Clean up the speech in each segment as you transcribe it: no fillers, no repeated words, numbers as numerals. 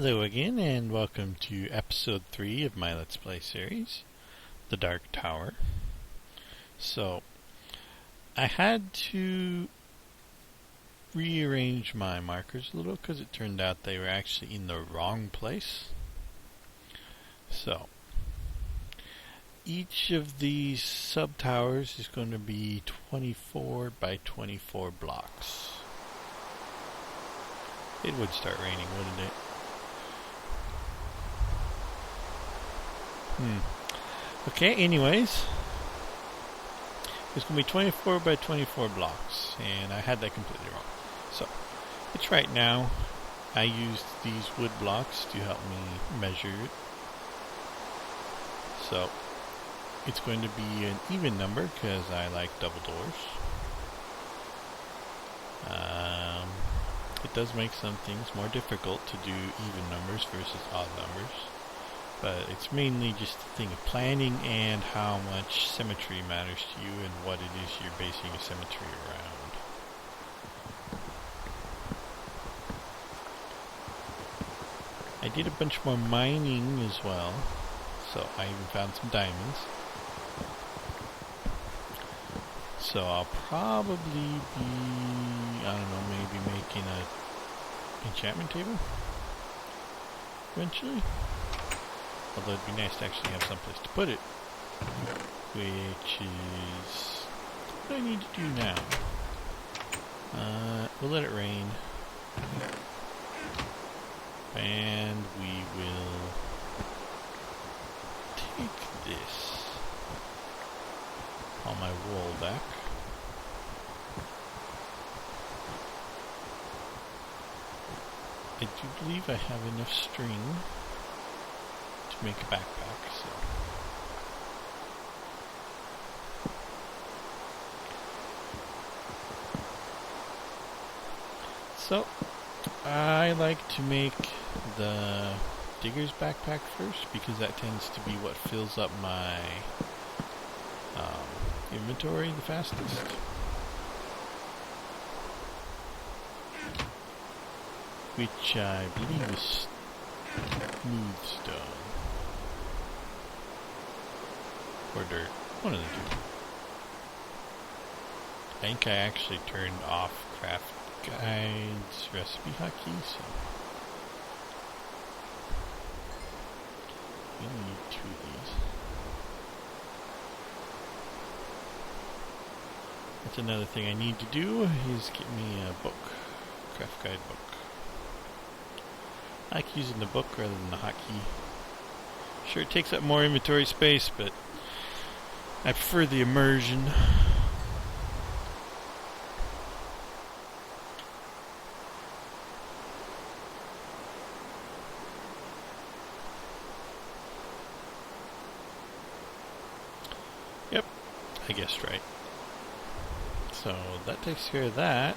Hello again, and welcome to episode 3 of my Let's Play series, The Dark Tower. So, I had to rearrange my markers a little because it turned out they were actually in the wrong place. So, each of these sub-towers is going to be 24 by 24 blocks. It would start raining, wouldn't it? Okay, anyways, it's going to be 24 by 24 blocks, and I had that completely wrong. So, which right now, I used these wood blocks to help me measure it. So, it's going to be an even number, because I like double doors. It does make some things more difficult to do even numbers versus odd numbers. But it's mainly just a thing of planning and how much symmetry matters to you and what it is you're basing your symmetry around. I did a bunch more mining as well, so I even found some diamonds. So I'll probably be, I don't know, maybe making a enchantment table eventually. Although it'd be nice to actually have someplace to put it. Which is what I need to do now. We'll let it rain. And we will take this. All my wool back. I do believe I have enough string to make a backpack, so I like to make the digger's backpack first because that tends to be what fills up my inventory the fastest. Which I believe is smooth stone. Or dirt. One of the two. I think I actually turned off Craft Guide's recipe hotkey, so we need 2 of these. That's another thing I need to do, is get me a book. Craft Guide book. I like using the book rather than the hotkey. Sure, it takes up more inventory space, but I prefer the immersion. Yep, I guessed right. So that takes care of that.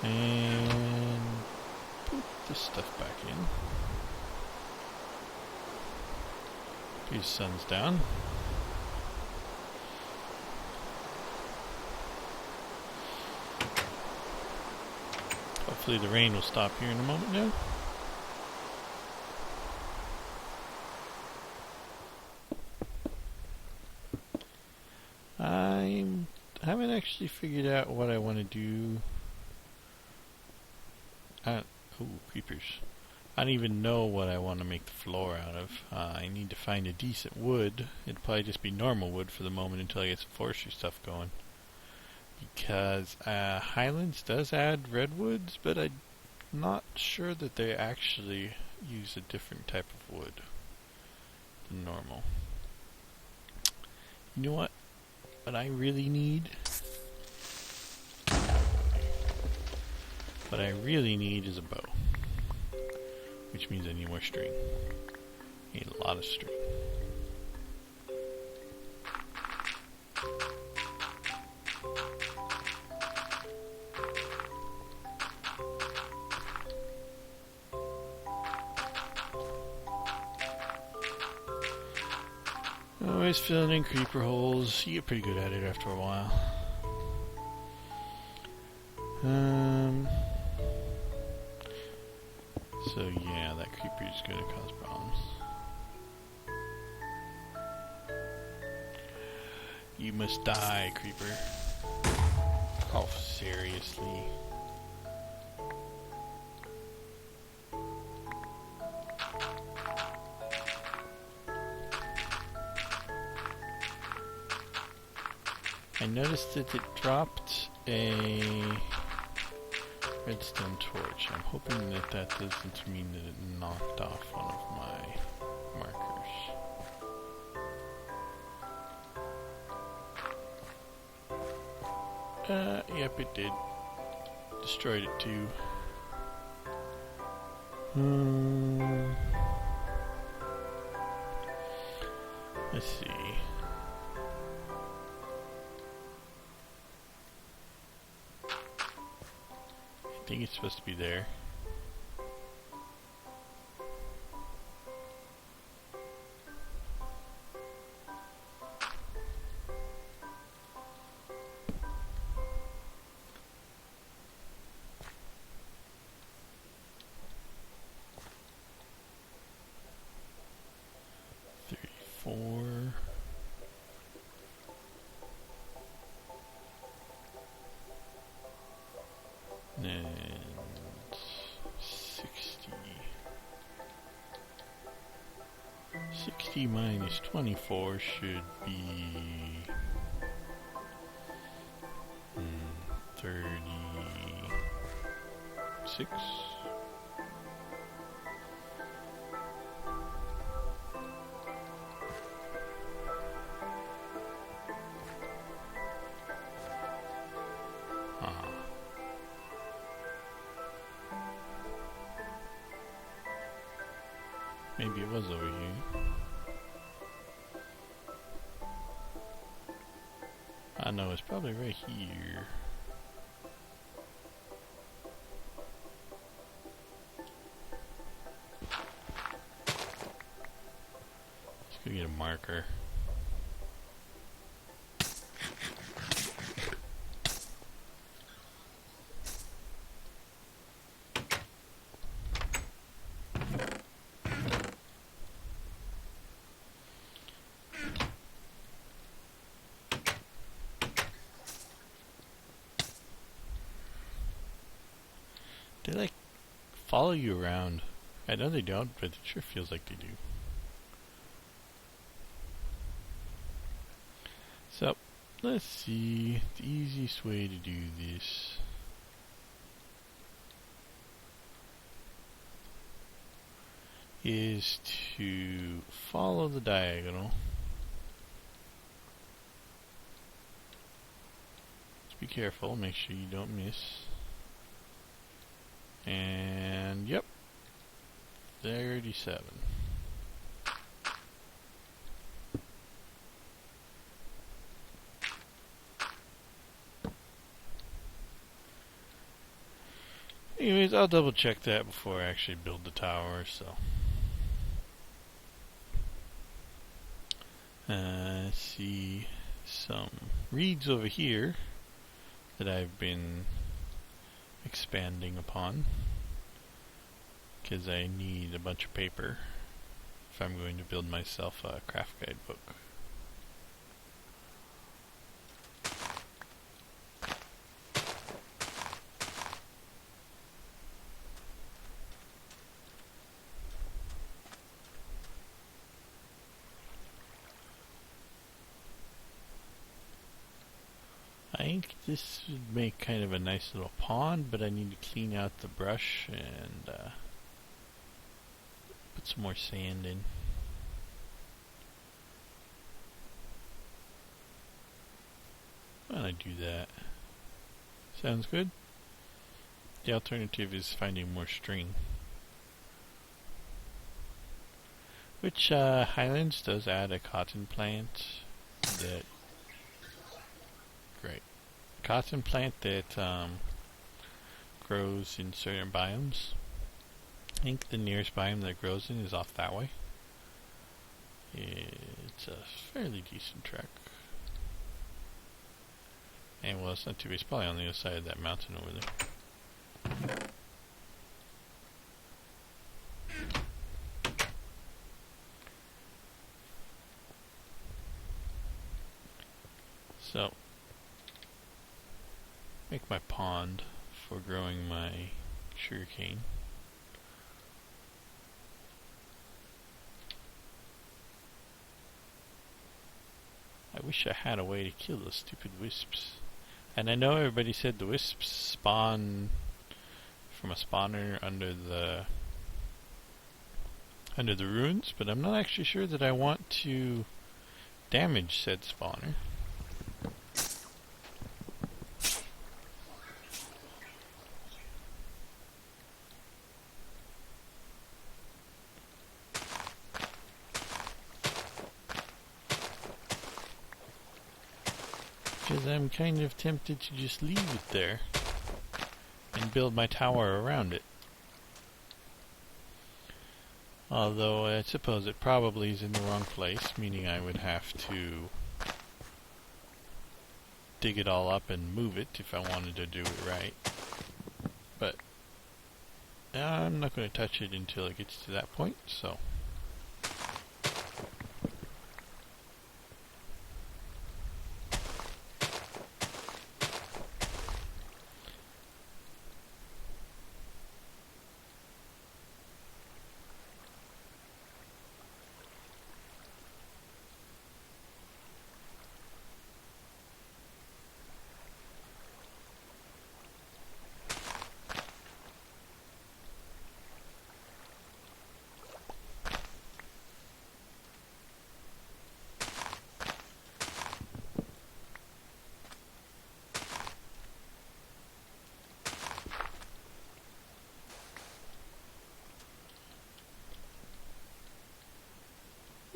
And put this stuff back in. The sun's down. Hopefully the rain will stop here in a moment now. I haven't actually figured out what I want to do. Oh, creepers. I don't even know what I want to make the floor out of. I need to find a decent wood. It'd probably just be normal wood for the moment until I get some forestry stuff going. Because Highlands does add redwoods, but I'm not sure that they actually use a different type of wood than normal. You know what? What I really need? What I really need is a bow. Which means I need more string. I need a lot of string. Always filling in creeper holes. You get pretty good at it after a while. So yeah, that creeper is going to cause problems. You must die, creeper. Oh, seriously. I noticed that it dropped a redstone torch. I'm hoping that that doesn't mean that it knocked off one of my markers. Yep, it did. Destroyed it too. Let's see. I think it's supposed to be there. Four. And 60. 60 minus 24 should be 36. Maybe it was over here. I know, it's probably right here. Let's go get a marker. They like follow you around. I know they don't, but it sure feels like they do. So, let's see. The easiest way to do this is to follow the diagonal. Just be careful, make sure you don't miss. And yep, 37. Anyways, I'll double check that before I actually build the tower, so. Let's see, some reeds over here that I've been expanding upon, because I need a bunch of paper if I'm going to build myself a craft guide book. I think this would make kind of a nice little pond, but I need to clean out the brush and put some more sand in. Why don't I do that? Sounds good. The alternative is finding more string. Which Highlands does add a cotton plant that... Great. Cotton plant that grows in certain biomes. I think the nearest biome that grows in is off that way. It's a fairly decent trek. And well, it's not too bad. It's probably on the other side of that mountain over there. So, make my pond for growing my sugarcane. I wish I had a way to kill those stupid wisps. And I know everybody said the wisps spawn from a spawner under the ruins, but I'm not actually sure that I want to damage said spawner. Because I'm kind of tempted to just leave it there and build my tower around it. Although I suppose it probably is in the wrong place, meaning I would have to dig it all up and move it if I wanted to do it right. But I'm not going to touch it until it gets to that point, so...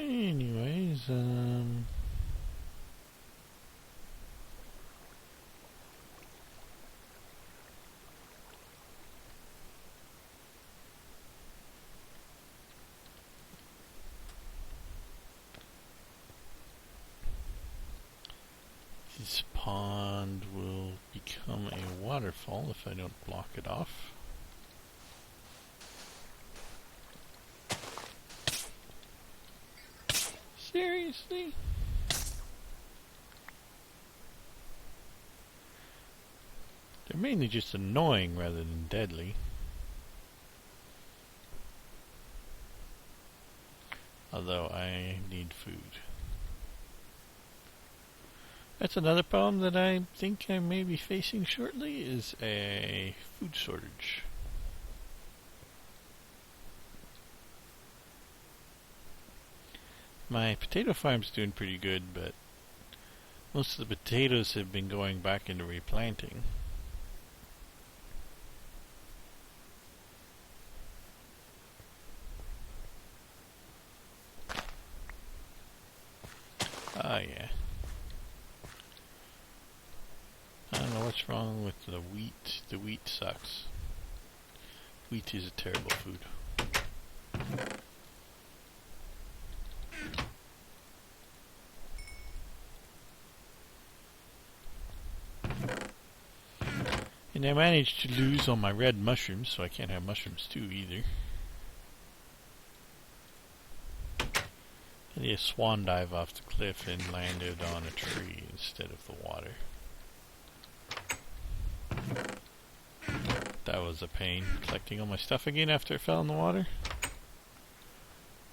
Anyways, this pond will become a waterfall if I don't block it off. Seriously? They're mainly just annoying rather than deadly. Although I need food. That's another problem that I think I may be facing shortly, is a food shortage. My potato farm's doing pretty good, but most of the potatoes have been going back into replanting. Ah, yeah. I don't know what's wrong with the wheat. The wheat sucks. Wheat is a terrible food. And I managed to lose all my red mushrooms, so I can't have mushrooms too either. I did a swan dive off the cliff and landed on a tree instead of the water. That was a pain, collecting all my stuff again after it fell in the water.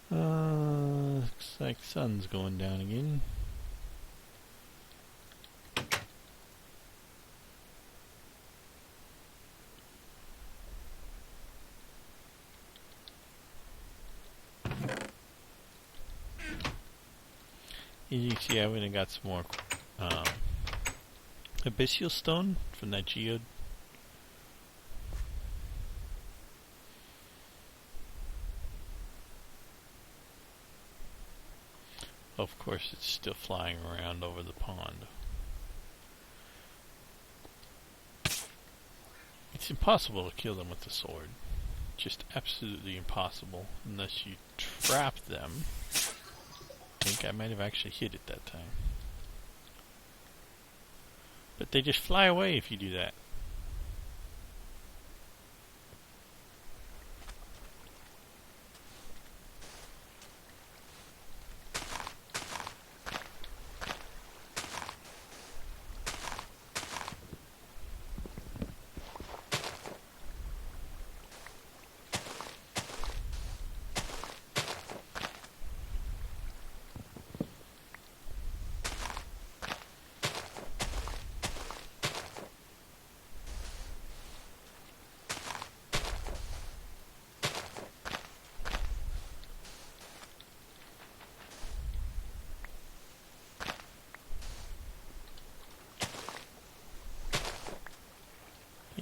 Looks like sun's going down again. As you can see, I went and got some more abyssal stone from that geode. Of course, it's still flying around over the pond. It's impossible to kill them with the sword. Just absolutely impossible unless you trap them. I think I might have actually hit it that time. But they just fly away if you do that.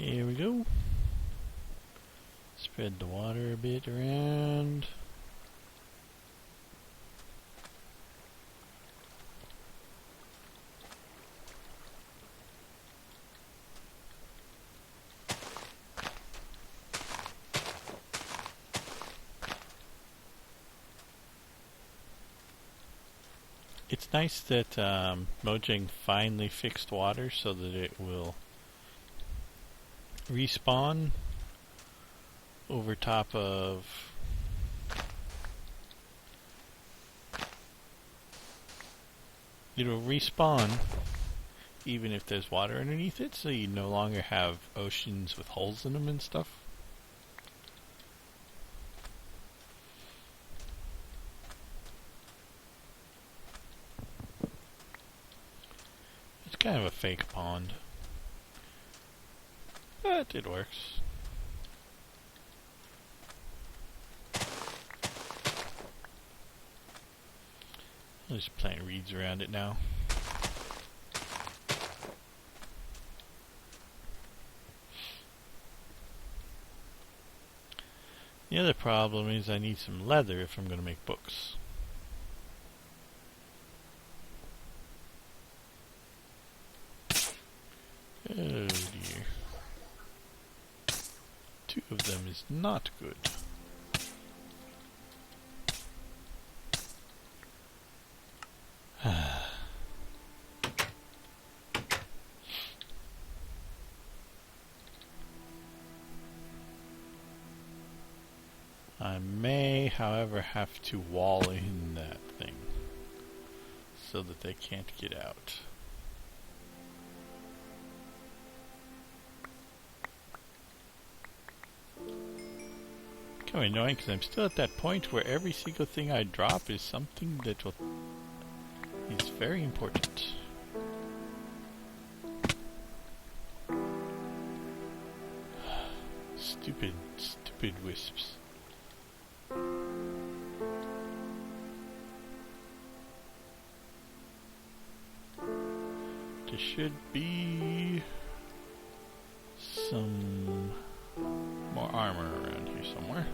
Here we go. Spread the water a bit around. It's nice that Mojang finally fixed water so that it will respawn over top of it'll respawn even if there's water underneath it, so you no longer have oceans with holes in them and stuff. It's kind of a fake pond, but it works. I'll just plant reeds around it now. The other problem is I need some leather if I'm going to make books. Oh dear. 2 of them is not good. I may, however, have to wall in that thing so that they can't get out. Kind of annoying because I'm still at that point where every single thing I drop is something that is very important. Stupid wisps. There should be some more armor around here somewhere.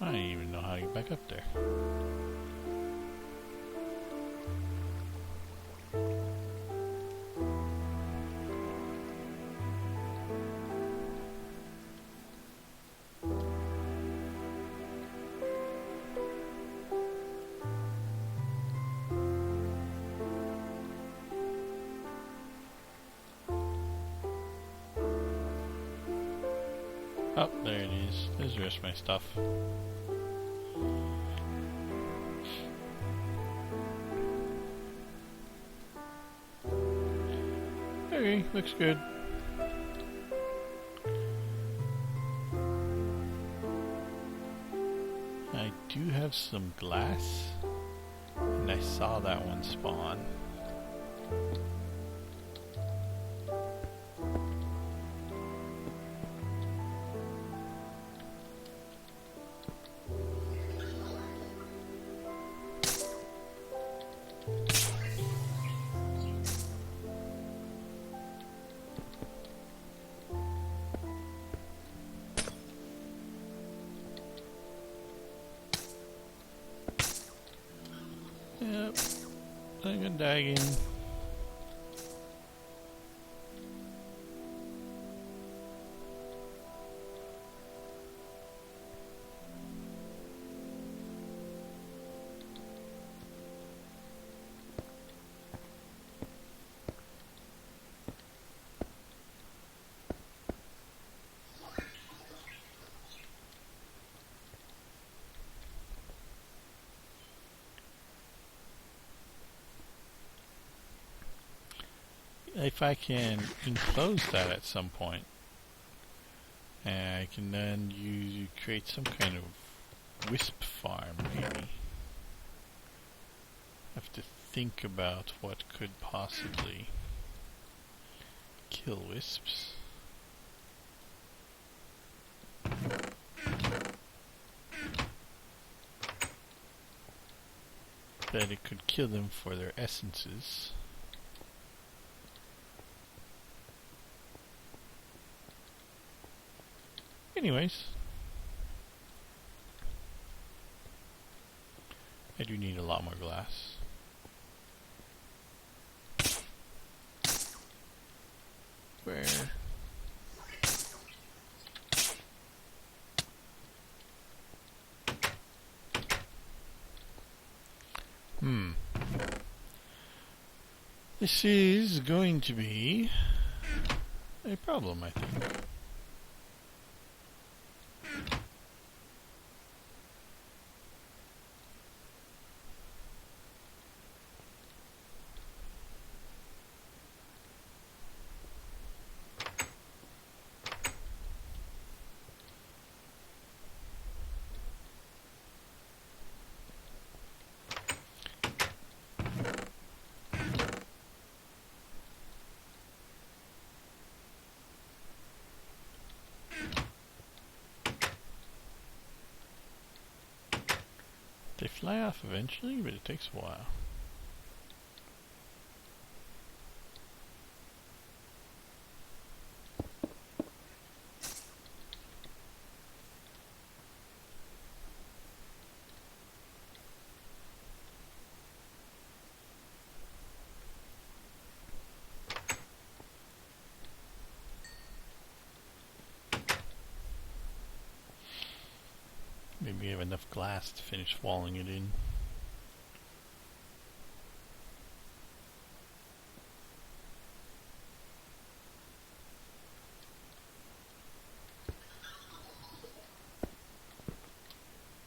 I don't even know how to get back up there. Oh, there it is. There's the rest of my stuff. Okay, looks good. I do have some glass, and I saw that one spawn. Yep, I'm gonna die again. If I can enclose that at some point, I can then create some kind of wisp farm, maybe. Have to think about what could possibly kill wisps. that it could kill them for their essences. Anyways, I do need a lot more glass. Where? This is going to be a problem, I think. They fly off eventually, but it takes a while. Maybe I have enough glass to finish walling it in.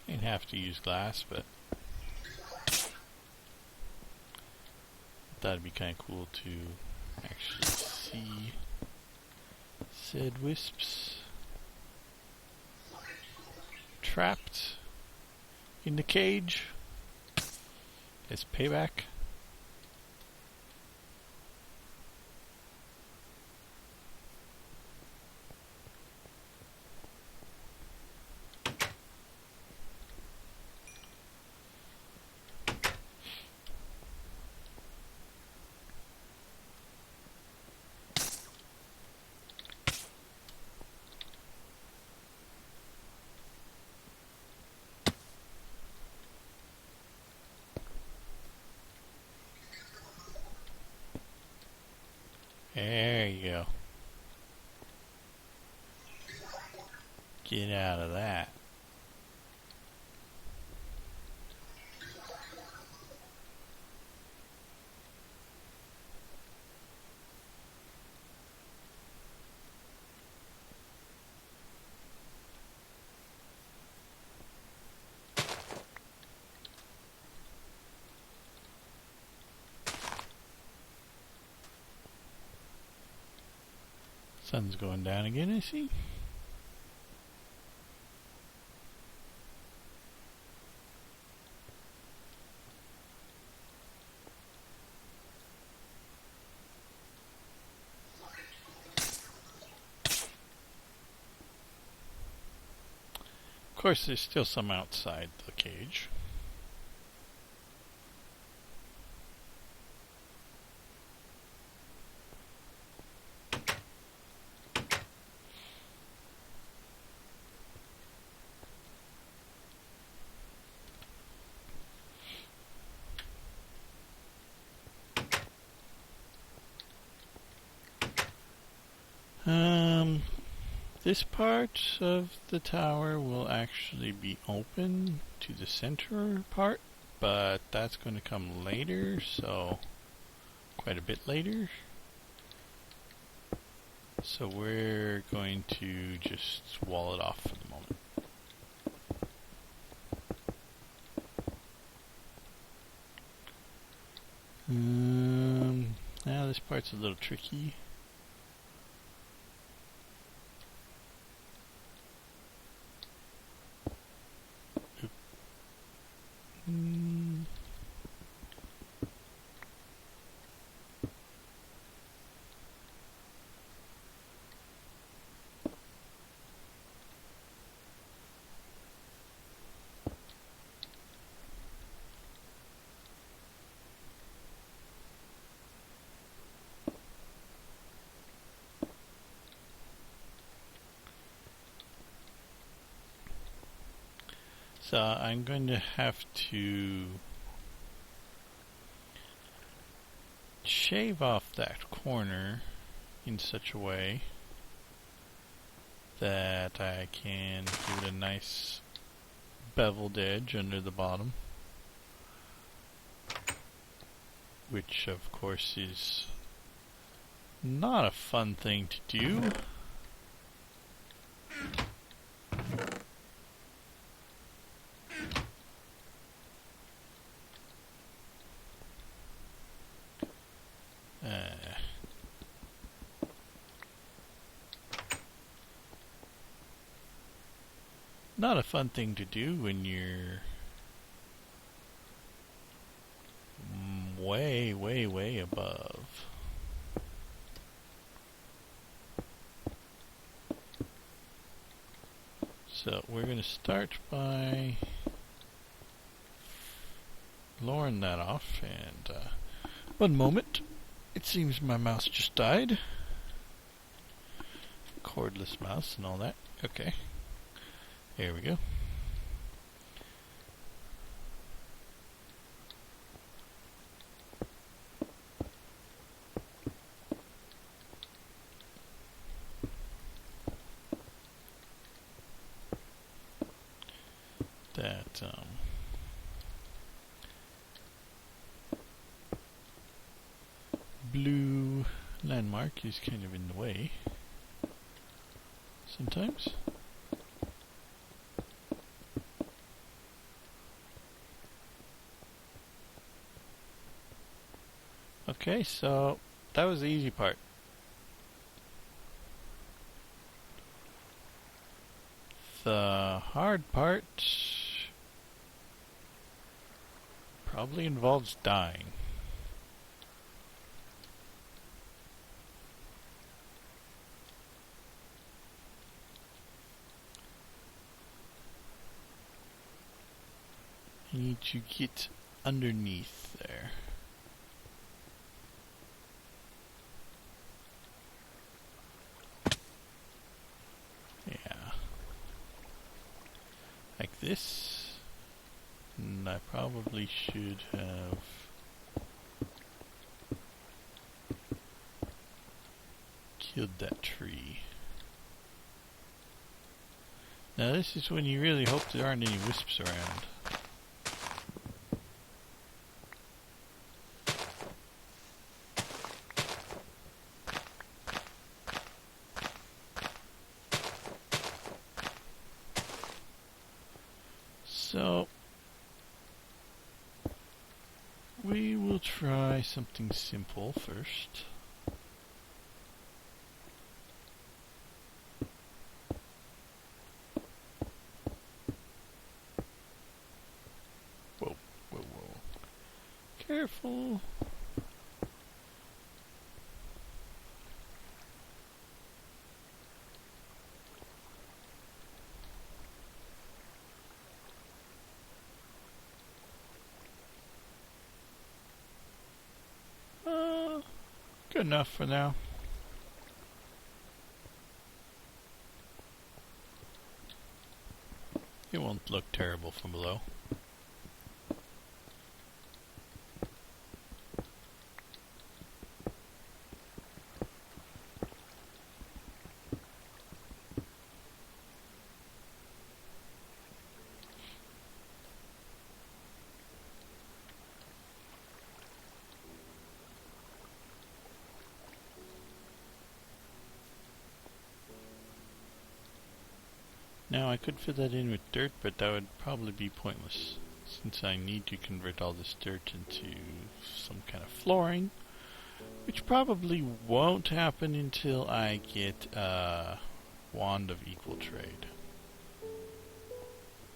I'd have to use glass, but that'd be kind of cool to actually see said wisps trapped in the cage as payback. There you go. Get out of that. Sun's going down again, I see. Of course, there's still some outside the cage. This part of the tower will actually be open to the center part, but that's going to come later, so quite a bit later. So we're going to just wall it off for the moment. Now this part's a little tricky. So I'm going to have to shave off that corner in such a way that I can give it a nice beveled edge under the bottom, which of course is not a fun thing to do. Not a fun thing to do when you're way, way, way above. So we're going to start by lowering that off, and one moment. It seems my mouse just died. Cordless mouse and all that. Okay. There we go. That blue landmark is kind of in the way sometimes. Okay, so that was the easy part. The hard part probably involves dying. I need to get underneath there. Like this, and I probably should have killed that tree. Now this is when you really hope there aren't any wisps around. So, we will try something simple first. Whoa, whoa, whoa. Careful. Good enough for now. It won't look terrible from below. Now I could fill that in with dirt, but that would probably be pointless, since I need to convert all this dirt into some kind of flooring, which probably won't happen until I get a wand of equal trade.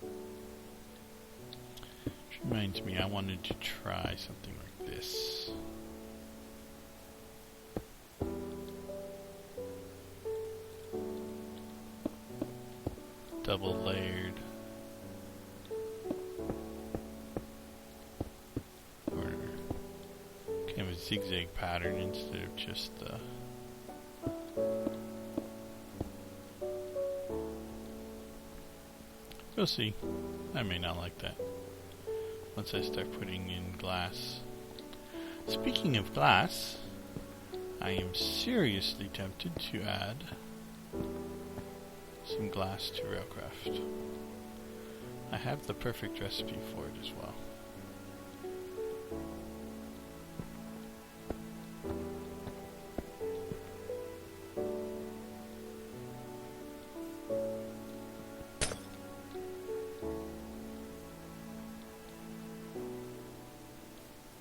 Which reminds me, I wanted to try something like this. Double layered, or kind of a zigzag pattern instead of just We'll see. I may not like that once I start putting in glass. Speaking of glass, I am seriously tempted to add some glass to railcraft. I have the perfect recipe for it as well.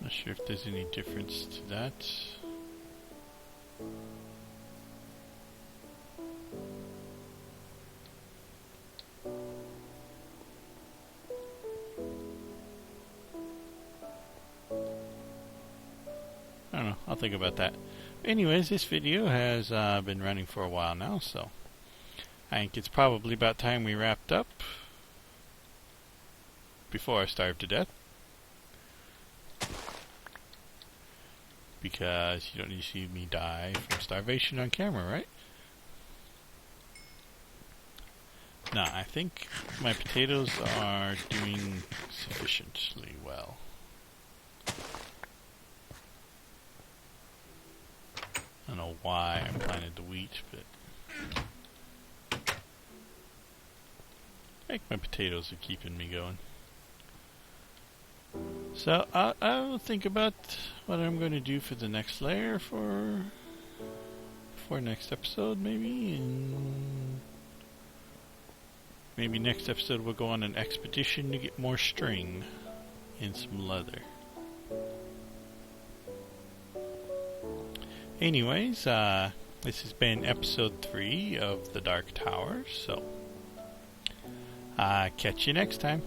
Not sure if there's any difference to that. I don't know, I'll think about that. Anyways, this video has been running for a while now, so I think it's probably about time we wrapped up before I starve to death. Because you don't need to see me die from starvation on camera, right? No, I think my potatoes are doing sufficiently well. I don't know why I planted the wheat, but I think my potatoes are keeping me going. So I'll think about what I'm going to do for the next layer for next episode, maybe, and maybe next episode we'll go on an expedition to get more string and some leather. Anyways, this has been episode 3 of the Dark Tower, so catch you next time.